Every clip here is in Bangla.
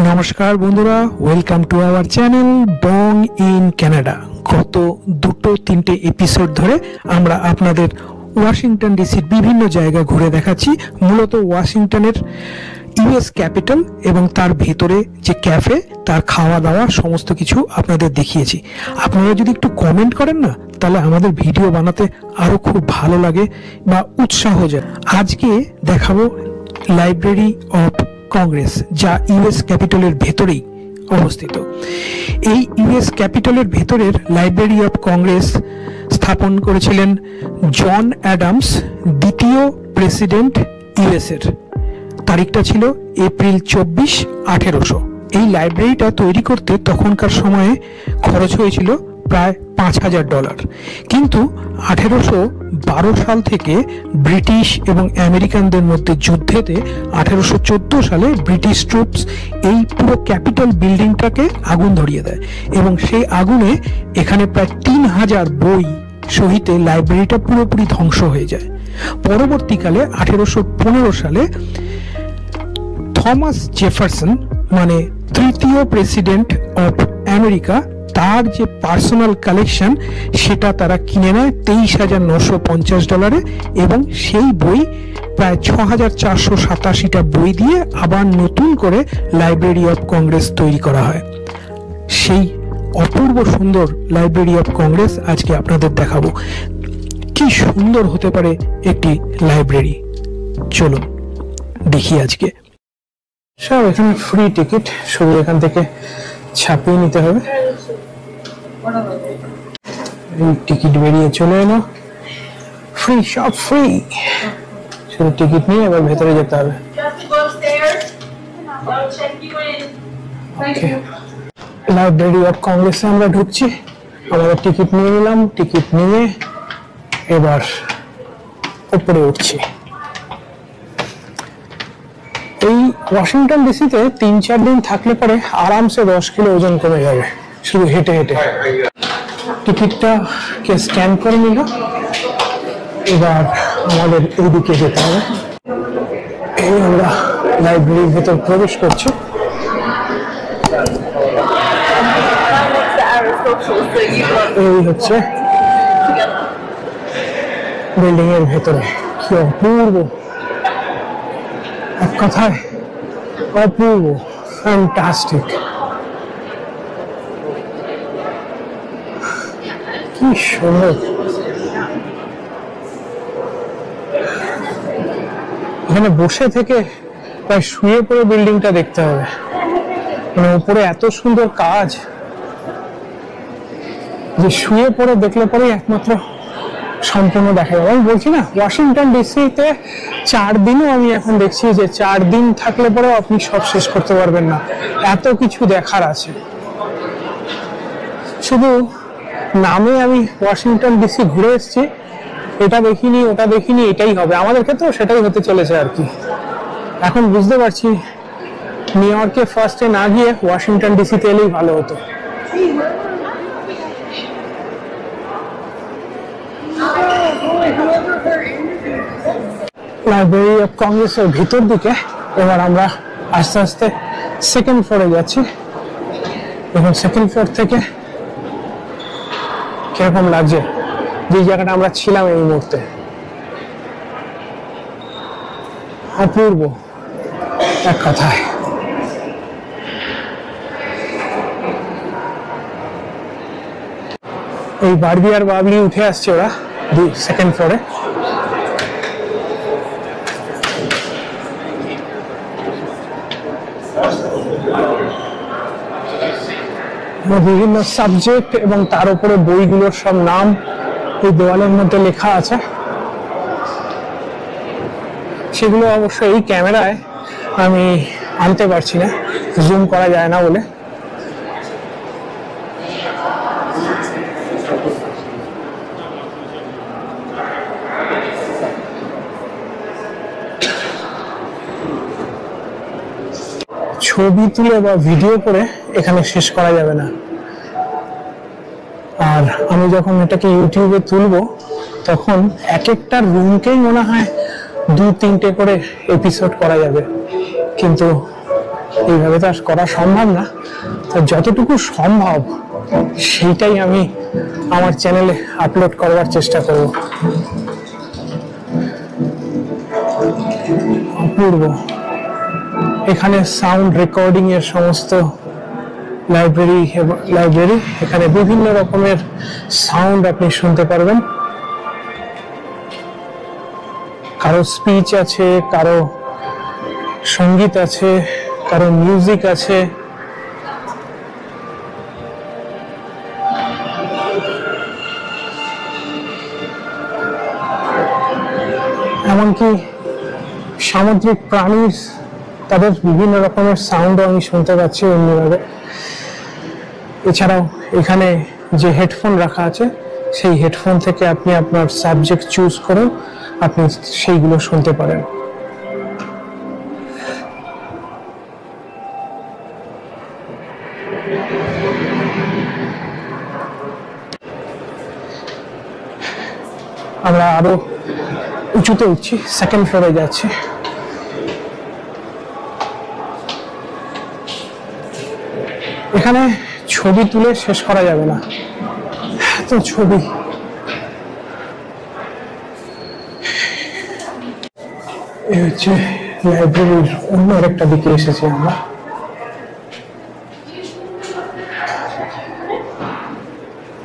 নমস্কার বন্ধুরা, welcome to our channel Bong in Canada. গত দুটো তিনটে এপিসোড ধরে আমরা আপনাদের ওয়াশিংটন ডিসির বিভিন্ন জায়গা ঘুরে দেখাচ্ছি। মূলত ওয়াশিংটনের ইউএস ক্যাপিটাল এবং তার ভেতরে যে ক্যাফে, তার খাওয়া দাওয়া সমস্ত কিছু আপনাদের দেখিয়েছি। আপনারা যদি একটু কমেন্ট করেন না, তাহলে আমাদের ভিডিও বানাতে আরও খুব ভালো লাগে বা উৎসাহ যায়। আজকে দেখাবো লাইব্রেরি অফ কংগ্রেস, যা ইউএস ক্যাপিটালের ভেতরেই অবস্থিত। এই ইউএস ক্যাপিটালের ভেতরের লাইব্রেরি অফ কংগ্রেস স্থাপন করেছিলেন জন অ্যাডামস, দ্বিতীয় প্রেসিডেন্ট ইউএসের। তারিখটা ছিল এপ্রিল 24, 1800। এই লাইব্রেরিটা তৈরি করতে তখনকার সময়ে খরচ হয়েছিল প্রায় $5000। কিন্তু 1812 সাল থেকে ব্রিটিশ এবং আমেরিকানদের মধ্যে যুদ্ধেতে 1814 সালে ব্রিটিশ ট্রুপস এই পুরো ক্যাপিটাল বিল্ডিংটাকে আগুন ধরিয়ে দেয় এবং সেই আগুনে এখানে প্রায় 3000 বই সহিতে লাইব্রেরিটা পুরোপুরি ধ্বংস হয়ে যায়। পরবর্তীকালে 1815 সালে থমাস জেফারসন, মানে তৃতীয় প্রেসিডেন্ট অফ আমেরিকা, তার যে পার্সোনাল কালেকশন সেটা তারা কিনে নেয় $23,950 এবং সেই বই প্রায় 6487টা বই দিয়ে আবার নতুন করে লাইব্রেরি অফ কংগ্রেস তৈরি করা হয়। সেই অপূর্ব সুন্দর লাইব্রেরি অফ কংগ্রেস আজকে আপনাদের দেখাবো। কি সুন্দর হতে পারে একটি লাইব্রেরি, চলুন দেখি আজকে। সব এখানে ফ্রি টিকিট, শুধু এখান থেকে ছাপিয়ে নিতে হবে। এই টিকিট বেরিয়ে চলে এলো, ফ্রি, সব ফ্রি। শুধু টিকিট নিয়ে এবার ভেতরে যেতে হবে। লাইব্রেরি অফ কংগ্রেসে আমরা ঢুকছি, আমাদের টিকিট নিয়ে নিলাম। টিকিট নিয়ে এবার উপরে উঠছি। এই ওয়াশিংটন ডিসিতে 3-4 দিন থাকলে পরে আরামসে 10 কিলো ওজন কমে যাবে, শুধু হেঁটে হেঁটে। টিকিটটা কে স্ক্যান করে নিল, এবার আমাদের এইদিকে যেতে হবে। এই আমরা লাইব্রেরির ভেতর প্রবেশ করছি। এই হচ্ছে বিল্ডিং এর ভেতরে, কি অপূর্ব, এক কথায় অপূর্ব, ফ্যান্টাস্টিক। কি সুন্দর। এখানে বসে থেকে প্রায় শুয়ে পড়ে বিল্ডিংটা দেখতে হবে, মানে উপরে এত সুন্দর কাজ যে শুয়ে পড়ে দেখলে পরেই একমাত্র সম্পূর্ণ দেখা যাবে। আমি বলছি না, ওয়াশিংটন ডিসিতে 4 দিনও আমি এখন দেখছি যে 4 দিন থাকলে পরেও আপনি সব শেষ করতে পারবেন না, এত কিছু দেখার আছে। শুধু নামে আমি ওয়াশিংটন ডিসি ঘুরে এসেছি, এটা দেখিনি ওটা দেখিনি, এটাই হবে আমাদের ক্ষেত্রেও, সেটাই হতে চলেছে আর কি। এখন বুঝতে পারছি নিউ ইয়র্কে ফার্স্টে না গিয়ে ওয়াশিংটন ডিসিতে এলেই ভালো হতো। লাইব্রেরি অফ কংগ্রেসের ভিতর দিকে এবার আমরা আস্তে আস্তে সেকেন্ড ফ্লোরে যাচ্ছি। এবং সেকেন্ড ফ্লোর থেকে কিরকম লাগছে, যে জায়গাটা আমরা ছিলাম এই মুহূর্তে, অপূর্ব এক কথায়। এই বারবি আর বাবলি উঠে আসছে ওরা সেকেন্ড ফ্লোরে। বিভিন্ন সাবজেক্ট এবং তার উপরে বইগুলোর সব নাম এই দেওয়ালের মধ্যে লেখা আছে। সেগুলো অবশ্য এই ক্যামেরায় আমি আনতে পারছি না, জুম করা যায় না বলে। ছবি তুলে বা ভিডিও করে এখানে শেষ করা যাবে না। আর আমি যখন এটাকে ইউটিউবে তুলবো তখন এক একটা রুমকেই মনে হয় 2-3টে করে এপিসোড করা যাবে, কিন্তু এইভাবে তো আর করা সম্ভব না, তো যতটুকু সম্ভব সেইটাই আমি আমার চ্যানেলে আপলোড করবার চেষ্টা করব। অপূর্ব। এখানে সাউন্ড রেকর্ডিং এর সমস্ত লাইব্রেরি, এখানে বিভিন্ন রকমের সাউন্ড আপনি শুনতে পারবেন। কারো স্পিচ আছে, কারো সঙ্গীত আছে, কারো মিউজিক আছে। এমনকি সামুদ্রিক প্রাণীর তাদের বিভিন্ন রকমের সাউন্ডও আমি শুনতে পাচ্ছি অন্যভাবে। এছাড়াও এখানে যে হেডফোন রাখা আছে, সেই হেডফোন থেকে আপনি আপনার সাবজেক্ট চুজ করে আপনি সেইগুলো শুনতে পারেন। আমরা আরো উঁচুতে উঠছি, সেকেন্ড ফ্লোরে যাচ্ছি। এখানে ছবি তুলে শেষ করা যাবে না, এত ছবি। এই হচ্ছে লাইব্রেরির অন্য আরেকটা দিকে এসেছি আমরা।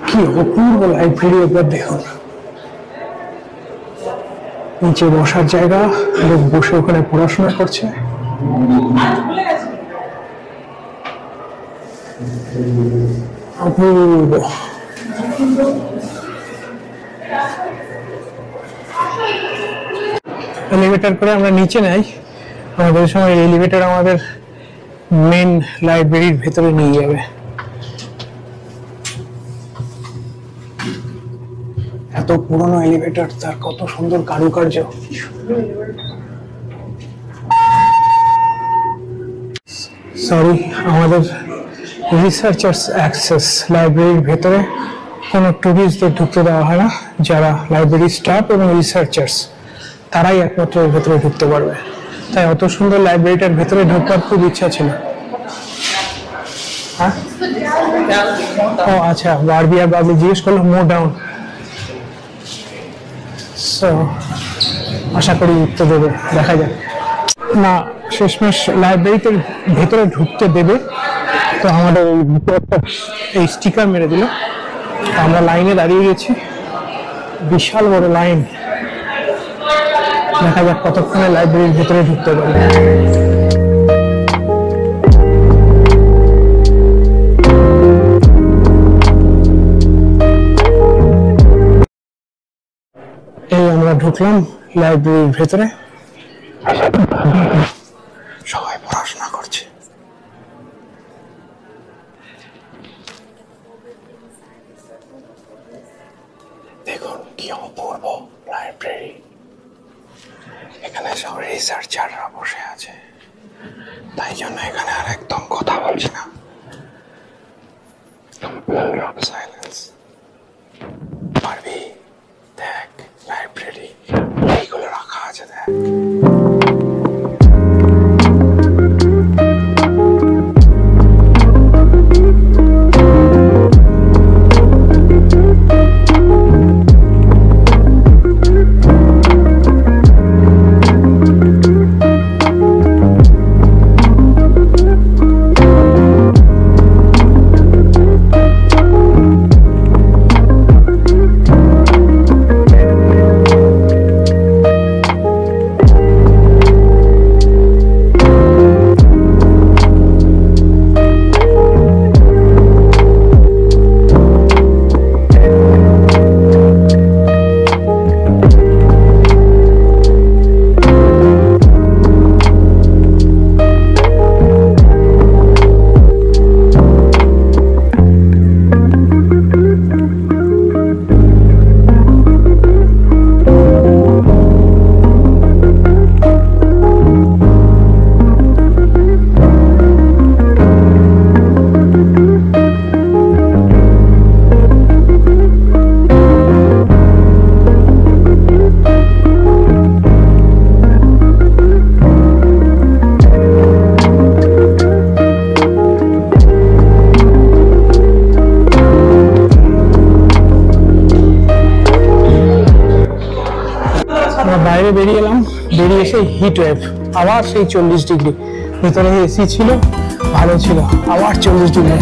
কি অপূর্ব লাইব্রেরি, একবার দেখুন। নিচে বসার জায়গা, লোক বসে ওখানে পড়াশোনা করছে। অপূর্ব। এলিভেটর করে আমরা নিচে যাই। আমাদের সময় এলিভেটর আমাদের মেন লাইব্রেরির ভেতরে নিয়ে যাবে। এত পুরনো এলিভেটর, তার কত সুন্দর কারুকার্য। সরি, আমাদের রিসার্চার্স অ্যাক্সেস, লাইব্রেরির ভেতরে কোনো টুরিস্টদের ঢুকতে দেওয়া হয় না। যারা লাইব্রেরি স্টাফ এবং রিসার্চার্স তারাই একমাত্র এর ভেতরে ঢুকতে পারবে। তাই অত সুন্দর লাইব্রেরিটার ভেতরে ঢোকবার খুব ইচ্ছা ছিল। হ্যাঁ, ও আচ্ছা, বারবি আর বাবলি জিজ্ঞেস করলো মোর ডাউন। সো আশা করি উত্তর দেবে, দেখা যাক। না, শেষমেশ লাইব্রেরিতে ভেতরে ঢুকতে দেবে। তো আমাদের এই স্টিকার মেরে দিল। আমরা লাইনে দাঁড়িয়ে গেছি, বিশাল বড় লাইন। দেখা যাক কতক্ষণে লাইব্রেরির ভেতরে ঢুকতে পারি। এই আমরা ঢুকলাম লাইব্রেরির ভেতরে। সবাই পড়াশোনা করছে। দেখুন কি অপূর্ব লাইব্রেরি। এখানে সব রিসার্চাররা বসে আছে, তাই জন্য এখানে আর একদম কথা বলছি না। পারবি, দেখ লাইব্রেরি এইগুলো রাখা আছে, দেখ। বাইরে বেরিয়ে এলাম, বেরিয়ে এসে হিট ওয়েভ, আবার সেই 40 ডিগ্রি। ভিতরে এসি ছিল, ভালো ছিল, আবার 40 ডিগ্রি।